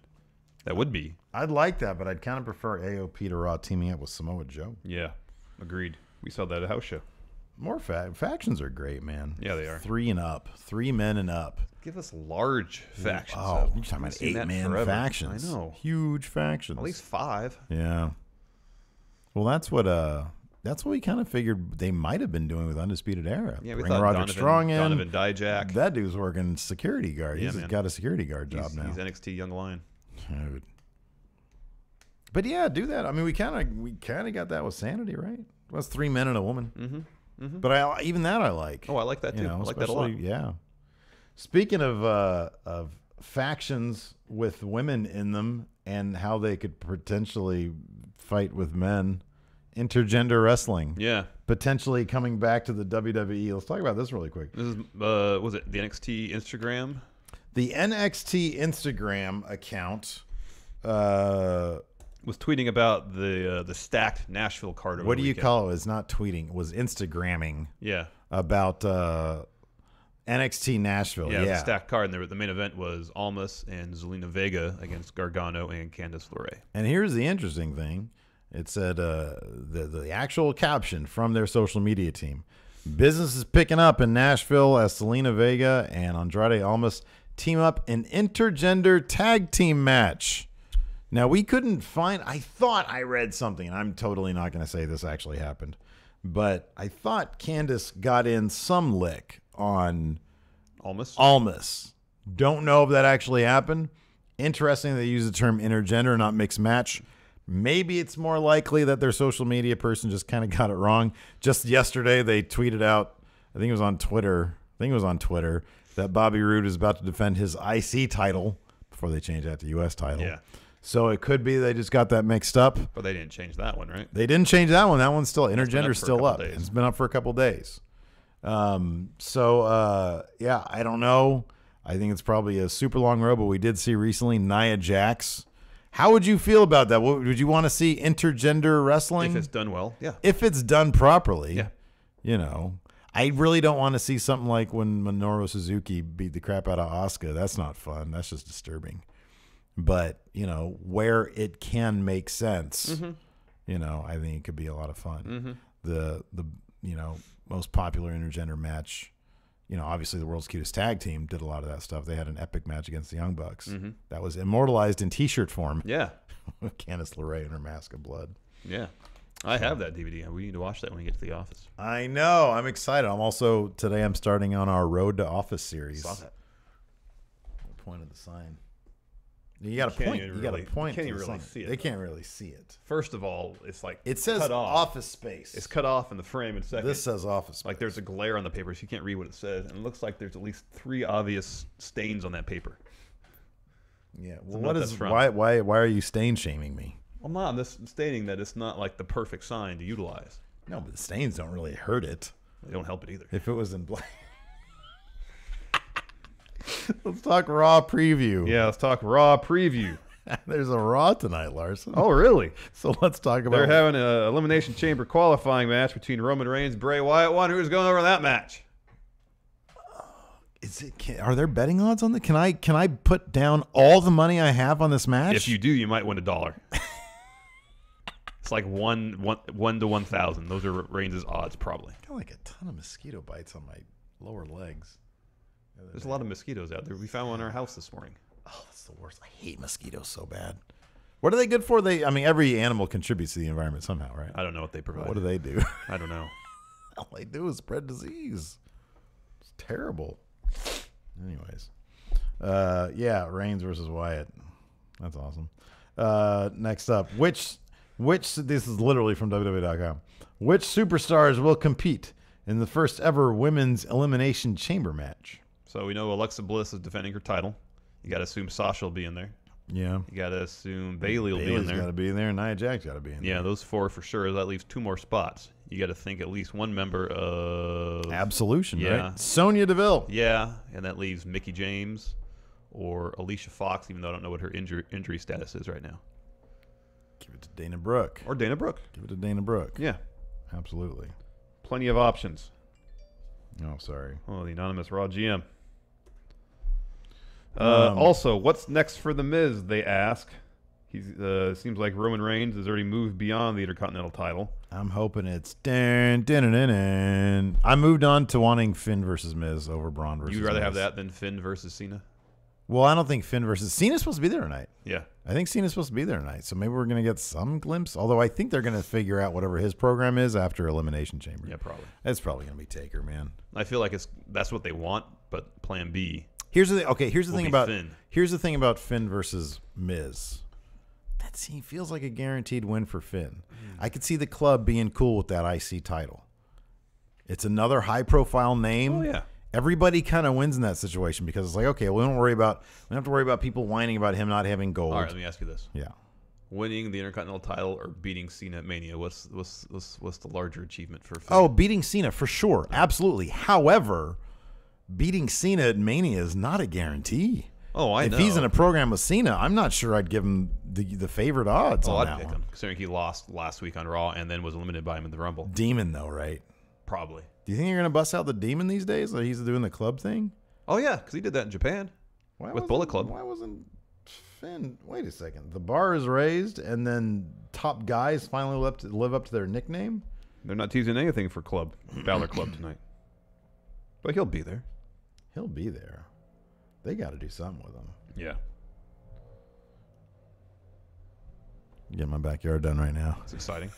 That would be. I'd like that, but I'd kind of prefer AOP to Raw teaming up with Samoa Joe. Yeah. Agreed. We saw that at a house show. More factions are great, man. Yeah, they are. 3 and up. 3 men and up. Give us large factions. Oh, you're talking about 8-man factions. I know. Huge factions. At least 5. Yeah. Well, that's what we kind of figured they might have been doing with Undisputed Era. Yeah, we Bring thought Roderick Strong in. Donovan Dijak. That dude's working security guard. Yeah, He's man. got a security guard job now. He's NXT Young Lion. Dude. But yeah, do that. I mean, we kind of got that with Sanity, right? It was 3 men and a woman. Mm-hmm. But even that I like. Oh, I like that too. I like that a lot. Yeah. Speaking of factions with women in them and how they could potentially fight with men, intergender wrestling. Yeah. Potentially coming back to the WWE. Let's talk about this really quick. This is was it the NXT Instagram? The NXT Instagram account was tweeting about the stacked Nashville card. Over what the do you weekend. call it? It's not tweeting. It was Instagramming. Yeah. About NXT Nashville. Yeah, Yeah. the stacked card. And the main event was Almas and Zelina Vega against Gargano and Candice LeRae. And here's the interesting thing. It said the actual caption from their social media team. Business is picking up in Nashville as Zelina Vega and Andrade Almas team up in intergender tag team match. Now, we couldn't find... I thought I read something, and I'm totally not going to say this actually happened, but I thought Candice got in some lick on Almas. Don't know if that actually happened. Interesting they use the term intergender, not mixed match. Maybe it's more likely that their social media person just kind of got it wrong. Just yesterday, they tweeted out, I think it was on Twitter, that Bobby Roode is about to defend his IC title before they change that to U.S. title. Yeah. So it could be they just got that mixed up. But they didn't change that one, right? They didn't change that one. That one's still, intergender's still up. It's been up for a couple days. Yeah, I don't know. I think it's probably a super long road, but we did see recently Nia Jax. How would you feel about that? Would you want to see intergender wrestling? If it's done well, yeah. If it's done properly, yeah. You know, I really don't want to see something like when Minoru Suzuki beat the crap out of Asuka. That's not fun. That's just disturbing. But, you know, where it can make sense, you know, I think it could be a lot of fun. The you know, most popular intergender match, you know, obviously the world's cutest tag team did a lot of that stuff. They had an epic match against the Young Bucks that was immortalized in T-shirt form. Yeah. With Candice LeRae and her mask of blood. Yeah. I have that DVD. We need to watch that when we get to the office. I know. I'm excited. Today I'm starting on our Road to Office series. Saw that. The point of the sign. You got to point. You got to point. Can't even really see it. They can't really see it. First of all, it's like it says cut off. office space. It's cut off in the frame. And second, this says office space. Like there's a glare on the paper, so you can't read what it says. And it looks like there's at least 3 obvious stains on that paper. Yeah. Well, why are you stain shaming me? Well, Mom, this stating that it's not like the perfect sign to utilize. No, but the stains don't really hurt it. They don't help it either. If it was in black. Let's talk Raw preview. Yeah, let's talk Raw preview. There's a Raw tonight, Larson. Oh, really? So let's talk about... They're having an Elimination Chamber qualifying match between Roman Reigns and Bray Wyatt. Who's going over that match? Are there betting odds on that? Can I put down all the money I have on this match? If you do, you might win $1. It's like 1 to 1,000. Those are Reigns' odds, probably. I got like a ton of mosquito bites on my lower legs. There's a lot of mosquitoes out there. We found one in our house this morning. Oh, that's the worst. I hate mosquitoes so bad. What are they good for? Every animal contributes to the environment somehow, right? I don't know what they provide. What do they do? I don't know. All they do is spread disease. It's terrible. Anyways. Yeah, Reigns versus Wyatt. That's awesome. Next up, which this is literally from WWE.com. Which superstars will compete in the first ever women's Elimination Chamber match? So we know Alexa Bliss is defending her title. You got to assume Sasha will be in there. Yeah. You got to assume Bayley will be in there. Bayley's got to be in there. Nia Jax got to be in there. Yeah, those 4 for sure. That leaves 2 more spots. You got to think at least one member of... Absolution, right? Sonya Deville. Yeah, and that leaves Mickie James or Alicia Fox, even though I don't know what her injury status is right now. Give it to Dana Brooke. Or Dana Brooke. Give it to Dana Brooke. Yeah. Absolutely. Plenty of options. Oh, sorry. Oh, the anonymous Raw GM. Also, what's next for The Miz, they ask. Seems like Roman Reigns has already moved beyond the Intercontinental title. I'm hoping it's... I moved on to wanting Finn versus Miz over Braun versus You'd rather Miz. have that than Finn versus Cena? Well, I don't think Finn versus... Cena's supposed to be there tonight. Yeah. I think Cena's supposed to be there tonight, so maybe we're going to get some glimpse. Although I think they're going to figure out whatever his program is after Elimination Chamber. Yeah, probably. It's probably going to be Taker, man. I feel like that's what they want, but Plan B... Here's the thing about Finn. Here's the thing about Finn versus Miz. That feels like a guaranteed win for Finn. I could see the club being cool with that IC title. It's another high profile name. Oh yeah. Everybody kind of wins in that situation because it's like, okay, we don't have to worry about people whining about him not having gold. All right, let me ask you this. Yeah. Winning the Intercontinental title or beating Cena at Mania, what's the larger achievement for Finn? Oh, beating Cena for sure. Absolutely. However, beating Cena at Mania is not a guarantee. Oh, I know. If he's in a program with Cena, I'm not sure I'd give him the favored odds on that one. Him, considering he lost last week on Raw and then was eliminated by him in the Rumble. Demon, though, right? Probably. Do you think you're gonna bust out the demon these days? Like he's doing the club thing? Oh yeah, because he did that in Japan with Bullet Club. Why wasn't Finn? Wait a second. The bar is raised, and then top guys finally live up to their nickname. They're not teasing anything for Balor Club tonight, but he'll be there. He'll be there. They got to do something with him. Yeah. Getting my backyard done right now. It's exciting.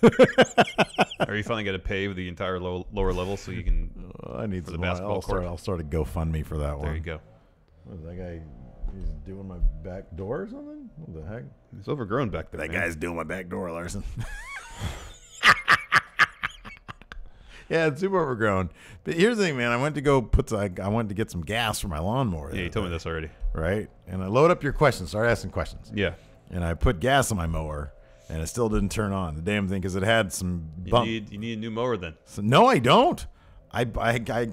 Are you finally going to pave the entire lower level so you can? I need for some the basketball court. I'll start a GoFundMe for that one. There you go. What is that guy? He's doing my back door or something? What the heck? It's overgrown back there. That guy's doing my back door, Larson. Yeah, it's super overgrown. But here's the thing, man. I went to get some gas for my lawnmower. Yeah, you told me this already. Right? And I load up your questions, start asking questions. Yeah. And I put gas on my mower, and it still didn't turn on. The damn thing, because it had some bunk. You need a new mower then. So, no, I don't. I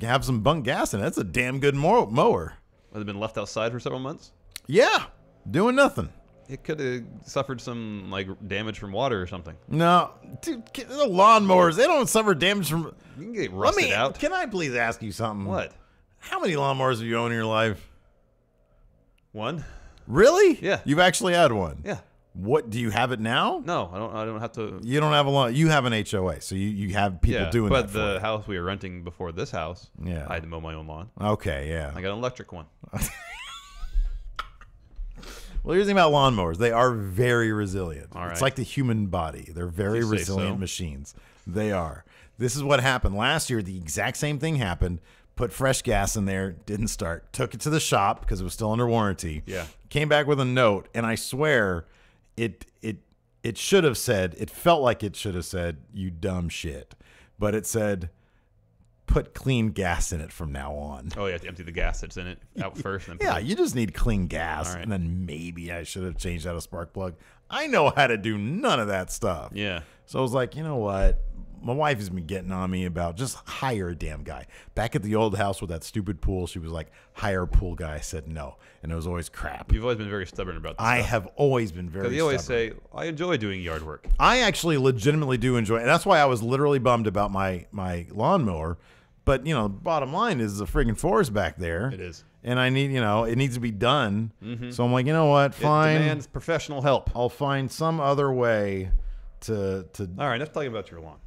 have some bunk gas in it. That's a damn good mower. Has it been left outside for several months? Yeah, doing nothing. It could have suffered some like damage from water or something. No, dude, the lawnmowers, they don't suffer damage from. You can get rusted out. Can I please ask you something? What? How many lawnmowers have you owned in your life? One. Really? Yeah. You've actually had one. Yeah. What, do you have it now? No, I don't have to. You don't have a lawn. You have an HOA, so you have people doing that. But the house we were renting before this house, yeah, I had to mow my own lawn. Okay, yeah. I got an electric one. Well, here's the thing about lawnmowers. They are very resilient. All right. It's like the human body. They're very resilient machines. They are. This is what happened. Last year, the exact same thing happened. Put fresh gas in there, didn't start. Took it to the shop because it was still under warranty. Yeah. Came back with a note, and I swear it should have said, it felt like it should have said, you dumb shit. But it said, put clean gas in it from now on. Oh, you have to empty the gas that's in it out first. And Yeah, you just need clean gas. All right. And then maybe I should have changed out a spark plug. I know how to do none of that stuff. Yeah. So I was like, you know what? My wife has been getting on me about just hire a damn guy. Back at the old house with that stupid pool, she was like, hire a pool guy. I said no. And it was always crap. You've always been very stubborn about this I stuff. have always been very Because you always stubborn. say, I enjoy doing yard work. I actually legitimately do enjoy it. And that's why I was literally bummed about my lawnmower. But, you know, bottom line is the friggin' forest back there. It is. And I need, it needs to be done. Mm-hmm. So I'm like, you know what? Fine. It demands professional help. I'll find some other way to. All right, let's talk about your lawn.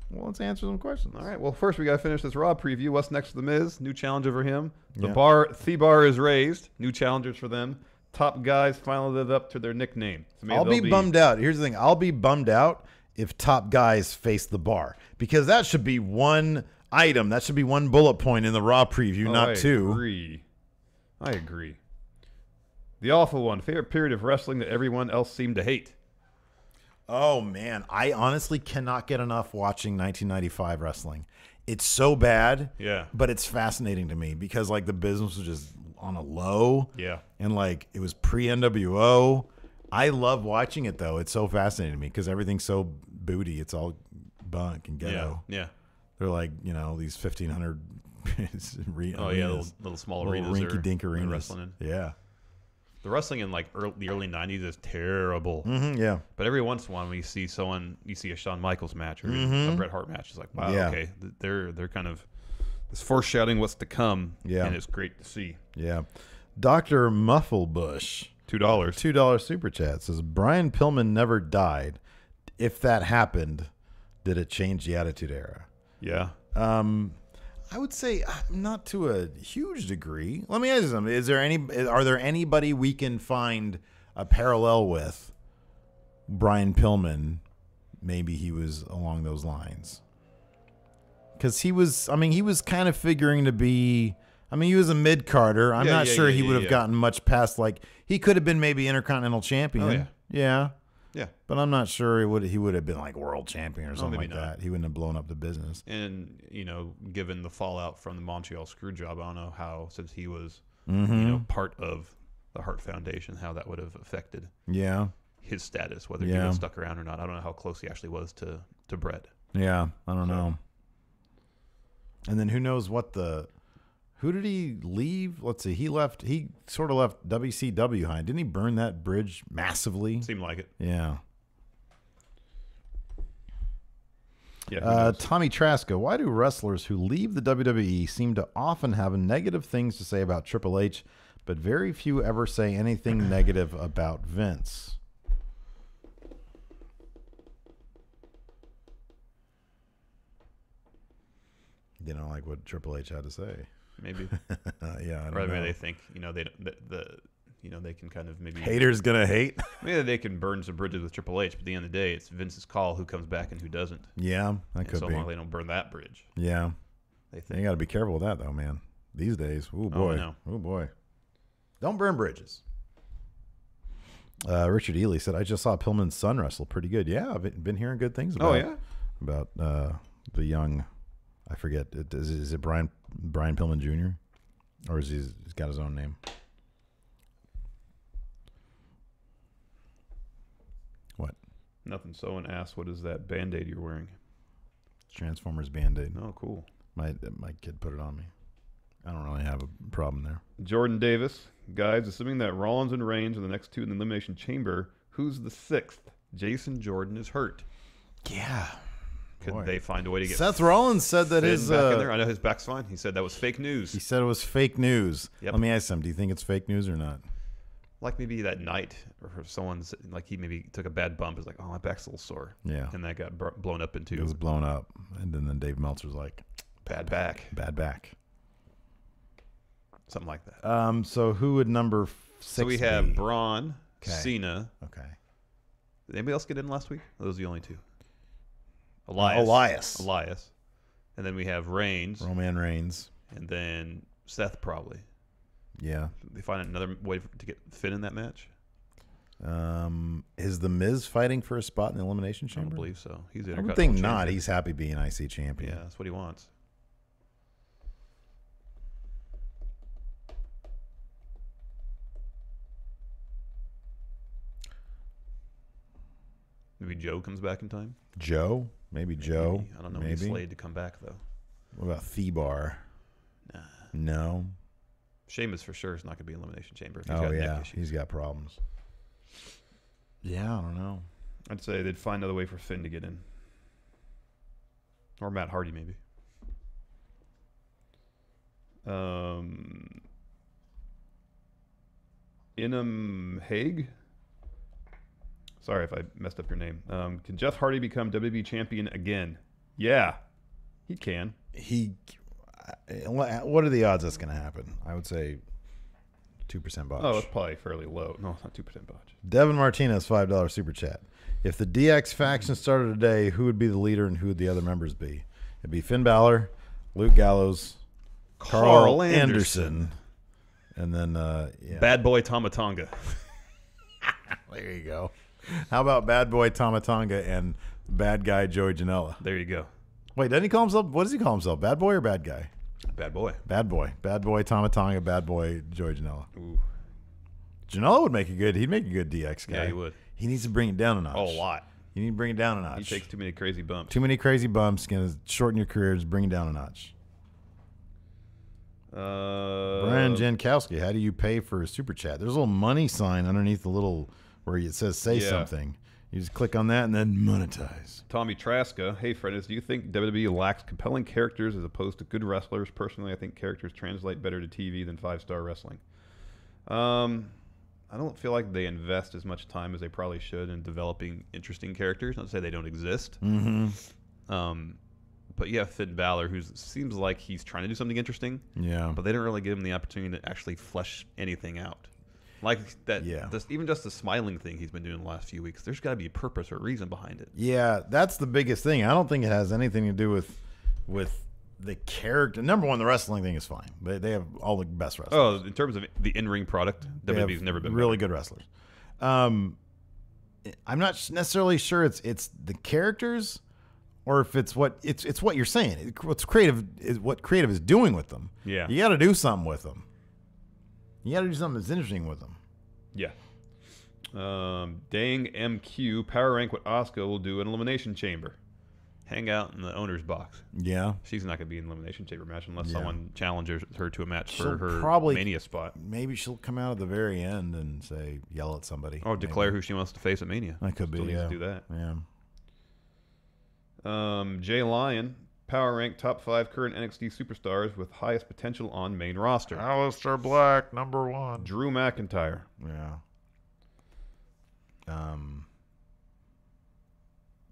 Well, let's answer some questions. All right. Well, first we got to finish this Raw preview. What's next for The Miz? New challenger for him. The Yeah. bar is raised. New challengers for them. Top guys finally live up to their nickname. So maybe I'll be bummed out. Here's the thing. I'll be bummed out if top guys face the bar. Because that should be one item. That should be one bullet point in the Raw preview, not two. I agree. The awful one. Favorite period of wrestling that everyone else seemed to hate. Oh, man. I honestly cannot get enough watching 1995 wrestling. It's so bad. Yeah. But it's fascinating to me because, like, the business was just on a low. Yeah. And, like, it was pre-NWO. I love watching it, though. It's so fascinating to me because everything's so booty. It's all bunk and ghetto. Yeah. They're like, these 1,500 little small arenas. Rinky-dink arenas. Wrestling in. Yeah. The wrestling in like the early 90s is terrible. Mm-hmm, yeah. But every once in a while, when you see a Shawn Michaels match or a Bret Hart match, it's like, wow, okay, they're kind of it's foreshadowing what's to come. Yeah. And it's great to see. Yeah. Dr. Mufflebush, $2 super chat says Brian Pillman never died. If that happened, did it change the Attitude Era? Yeah. I would say not to a huge degree. Let me ask you something. Are there anybody we can find a parallel with Brian Pillman? Maybe he was along those lines. Because he was kind of figuring to be, he was a mid-carder. I'm not sure he would have gotten much past, like, he could have been maybe Intercontinental Champion. Oh, yeah. Yeah. Yeah. But I'm not sure he would have been like world champion or something like maybe not. that. He wouldn't have blown up the business. And, given the fallout from the Montreal screw job, I don't know how, since he was, part of the Hart Foundation, how that would have affected his status, whether he would have stuck around or not. I don't know how close he actually was to Bret. Yeah, I don't know. And then who knows who did he leave? Let's see. He sort of left WCW behind. Didn't he burn that bridge massively? Seemed like it. Yeah. Yeah. who knows? Tommy Traska, why do wrestlers who leave the WWE seem to often have negative things to say about Triple H, but very few ever say anything negative about Vince? You don't like what Triple H had to say. Maybe. Yeah, I don't Or maybe know. they think, they can kind of maybe Haters gonna hate. maybe they can burn some bridges with Triple H, but at the end of the day, it's Vince's call who comes back and who doesn't. Yeah, that And could so be. long they don't burn that bridge. Yeah, They you think. got to be careful with that though, man. These days, oh boy, no. oh boy, don't burn bridges. Richard Ely said, "I just saw Pillman's son wrestle pretty good. Yeah, I've been hearing good things about. About the young, I forget. Is it Brian Pillman Jr. or is he's got his own name? What? Nothing. Someone asked, what is that Band-Aid you're wearing? Transformers Band-Aid. Oh, cool. My kid put it on me. I don't really have a problem there. Jordan Davis. Guys, assuming that Rollins and Reigns are the next two in the Elimination Chamber, who's the sixth? Jason Jordan is hurt. Yeah. Could Boy. they find a way to get Seth Rollins said that Finn his back in there? I know his back's fine. He said that was fake news. he said it was fake news. Yep. Let me ask him, do you think it's fake news or not? Like maybe that night, or if someone's like he maybe took a bad bump. It's like, oh, my back's a little sore. Yeah. And that got blown up into It was blown up. And then Dave Meltzer's like, bad back, bad back. something like that. So who would number 6 So we have be? Braun, Okay. Cena. Okay. Did anybody else get in last week? Or those are the only two. Elias. Elias. And then we have Reigns. Roman Reigns. And then Seth probably. Yeah. They find another way to get Finn in that match? Is The Miz fighting for a spot in the Elimination I Chamber? don't believe so. He's the I would Intercontinental think not. champion. He's happy being IC champion. Yeah, that's what he wants. Maybe Joe comes back in time. Joe? Maybe Joe. Maybe. I don't know. Maybe. He's Slade to come back though. What about Thebar? Nah. No. Sheamus for sure is not going to be in Elimination Chamber. If he's Oh, got yeah. neck issues. He's got problems. Yeah, I don't know. I'd say they'd find another way for Finn to get in, or Matt Hardy maybe. Inham Haig. Sorry if I messed up your name. Can Jeff Hardy become WWE champion again? Yeah, he can. What are the odds that's going to happen? I would say 2% botch. Oh, it's probably fairly low. No, it's not 2% botch. Devin Martinez, $5 super chat. If the DX faction started today, who would be the leader and who would the other members be? It'd be Finn Balor, Luke Gallows, Carl Anderson, and then yeah. Bad Boy Tomatonga. There you go. How about Bad Boy Tomatonga and Bad Guy Joey Janela? There you go. Wait, doesn't he call himself? What does he call himself? Bad Boy or Bad Guy? Bad Boy. Bad Boy. Bad Boy Tomatonga. Bad Boy Joey Janela. Ooh. Janela would make a good. He'd make a good DX guy. Yeah, he would. He needs to bring it down a notch. Oh, a lot. You need to bring it down a notch. He takes too many crazy bumps. Too many crazy bumps. Going to shorten your career. Just bring it down a notch. Brian Jankowski, how do you pay for a super chat? There's a little money sign underneath the little where it says say something. You just click on that and then monetize. Tommy Traska, hey Fredis, do you think WWE lacks compelling characters as opposed to good wrestlers? Personally, I think characters translate better to TV than 5-star wrestling. I don't feel like they invest as much time as they probably should in developing interesting characters. Not to say they don't exist. Mm-hmm. But yeah, Finn Balor, who seems like he's trying to do something interesting. Yeah. But they don't really give him the opportunity to actually flesh anything out. Like that, even just the smiling thing he's been doing the last few weeks, there's got to be a purpose or a reason behind it. Yeah, that's the biggest thing. I don't think it has anything to do with the character. Number one, the wrestling thing is fine. They have all the best wrestlers. Oh, in terms of the in-ring product, WWE's never been really better. good wrestlers. I'm not necessarily sure it's the characters or if it's what you're saying. What's creative is what creative is doing with them. Yeah, you got to do something with them. You got to do something that's interesting with them. Yeah. Dang MQ, power rank what Asuka will do in Elimination Chamber. Hang out in the owner's box. Yeah. She's not going to be in the Elimination Chamber match unless someone challenges her to a match She'll for her probably, Mania spot. Maybe she'll come out at the very end and yell at somebody. Or declare who she wants to face at Mania. That could be, Still needs yeah. to do that. Jay Lyon, power rank top 5 current NXT superstars with highest potential on main roster. Aleister Black, number 1. Drew McIntyre. Yeah.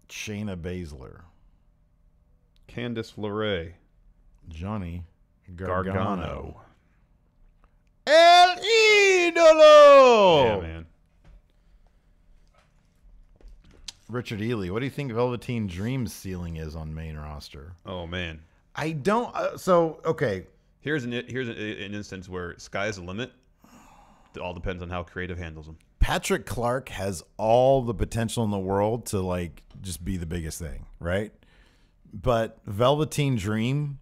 Shayna Baszler. Candice LeRae. Johnny Gargano. El Idolo! Yeah, man. Richard Ely, what do you think Velveteen Dream's ceiling is on main roster? Oh, man. I don't. Okay. Here's an instance where sky's the limit. It all depends on how creative handles them. Patrick Clark has all the potential in the world to like just be the biggest thing, right? But Velveteen Dream,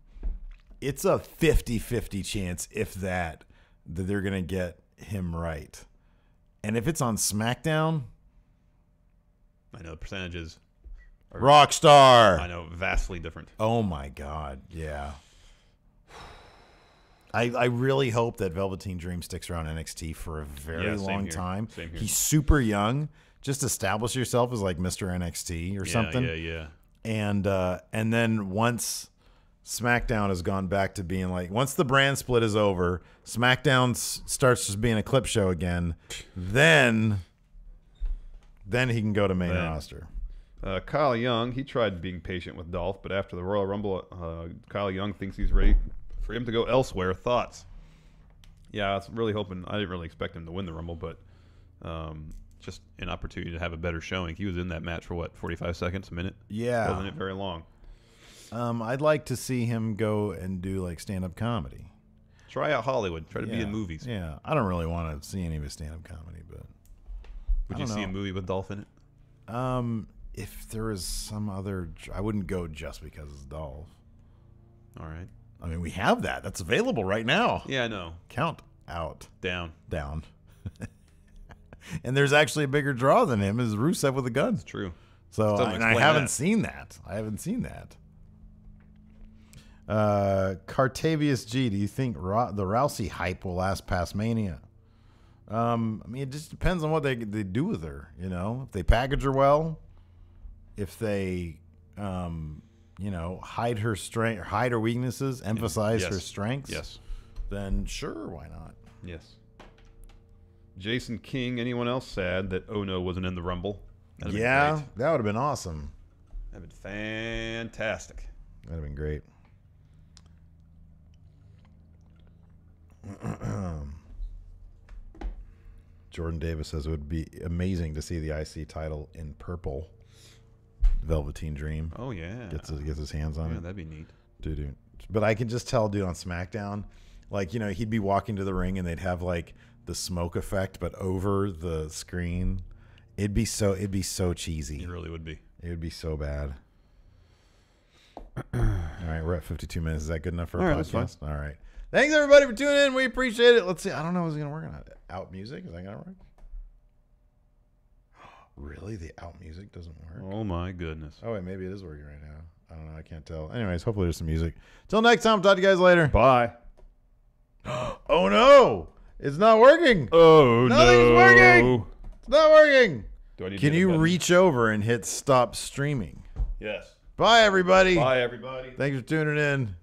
it's a 50-50 chance, if that they're going to get him right. And if it's on SmackDown, I know the percentages are Rockstar. I know vastly different. Oh my God, yeah. I really hope that Velveteen Dream sticks around NXT for a very long time. Same here. He's super young. Just establish yourself as like Mr. NXT or something. Yeah. And then once SmackDown has gone back to being like, once the brand split is over, SmackDown starts just being a clip show again, then he can go to main roster. Kyle Young, he tried being patient with Dolph, but after the Royal Rumble, Kyle Young thinks he's ready for him to go elsewhere. Thoughts? Yeah, I was really hoping. I didn't really expect him to win the Rumble, but just an opportunity to have a better showing. He was in that match for what, 45 seconds, a minute? Yeah. Wasn't it very long? I'd like to see him go and do like stand-up comedy. Try out Hollywood. Try to be in movies. Yeah, I don't really want to see any of his stand-up comedy, but would you see a movie with Dolph in it? If there was some other, I wouldn't go just because it's Dolph. All right. I mean, we have that. That's available right now. Yeah, I know. Count out. Down. And there's actually a bigger draw than him is Rusev with a gun. It's true. So Doesn't I explain haven't that. seen that. Cartavius G, do you think the Rousey hype will last past Mania? I mean, it just depends on what they do with her. You know, if they package her well, if they, hide her strength, hide her weaknesses, emphasize her strengths. Yes. Then sure, why not? Yes. Jason King. Anyone else sad that Ono wasn't in the Rumble? That'd have been great. That would have been awesome. That'd been fantastic. That'd have been great. Jordan Davis says it would be amazing to see the IC title in purple. Velveteen Dream. Oh yeah, gets his hands on it. That'd be neat, dude. But I can just tell, dude, on SmackDown, like he'd be walking to the ring and they'd have like the smoke effect, but over the screen. It'd be so cheesy. It really would be. It would be so bad. All right, we're at 52 minutes. Is that good enough for a podcast? All right. Thanks, everybody, for tuning in. We appreciate it. Let's see. I don't know if it's going to work or not. Out music? Is that going to work? Really? The out music doesn't work? Oh, my goodness. Oh, wait. Maybe it is working right now. I don't know. I can't tell. Anyways, hopefully there's some music. Till next time. Talk to you guys later. Bye. Oh, no. It's not working. Oh, Nothing's working. It's not working. Can you reach over and hit stop streaming? Yes. Bye, everybody. Bye, everybody. Thanks for tuning in.